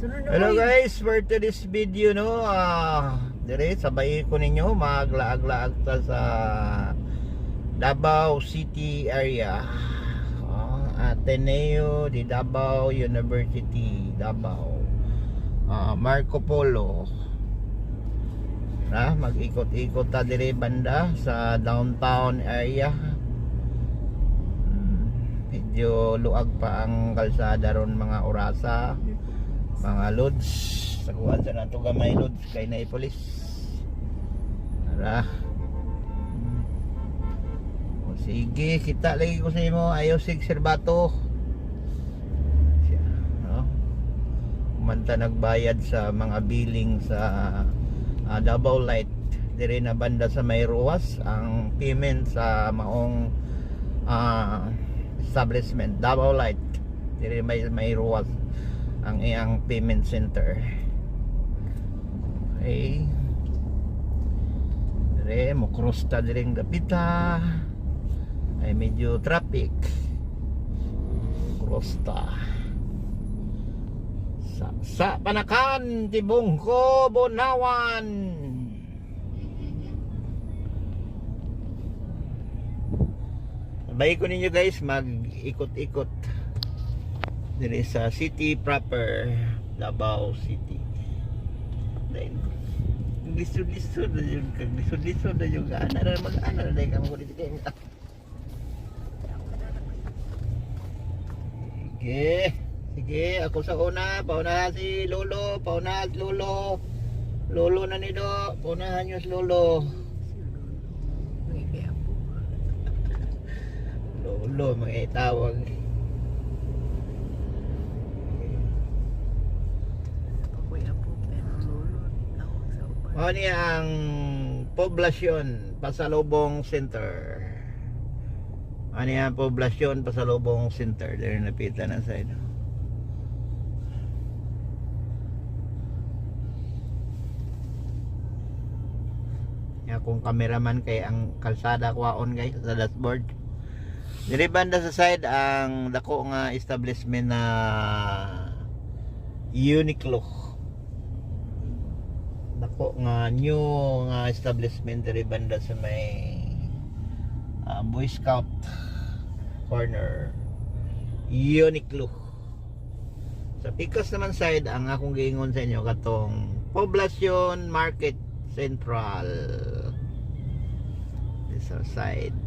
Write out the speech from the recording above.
Hello guys, for today's video no, dire sabay ko ninyo maglaag-laag ta sa Davao City area. Ateneo de Davao University, Davao. Marco Polo. Mag-ikot-ikot ta dire banda sa downtown area. Medyo luag pa ang kalsada ron mga orasa. Mga lods sa kuwan sa nato gamay lods kay na ipolis ara. O sige, kita lagi ko sa imo ayaw sig serbato no? Kumanta nagbayad sa mga billing sa Davao Light dire na banda sa may ruwas ang payment sa maong establishment Davao Light dire may ruwas ang iyang payment center. Okay, dire mo cross ta diring dapita ay medyo traffic, cross ta sa Panakan, Tibungko, Bonawan. Sabay ko ninyo guys mag-ikot-ikot dire sa city proper, Davao City. Lisod-lisod na yun, lisod-lisod na yun, mag-ana na dahil kamo ko dito kayo. Sige, ako sa una, paunahan si Lolo, paunahan si Lolo. Lolo na nido, paunahan nyo si Lolo. Lolo, mga itawag. Mao ni ang poblasyon Pasalubong Center. Ano ang poblasyon Pasalubong Center? There napita na side. Ya kung cameraman kay ang kalsada kwaon guys sa dashboard. Dili banda sa side ang dako nga establishment na Uniqlo. Dako nga new nga establishment diri banda sa may Boy Scout corner Uniqlo. Sa Picos naman side ang akong giingon sa inyo katong Poblacion Market Central. This side.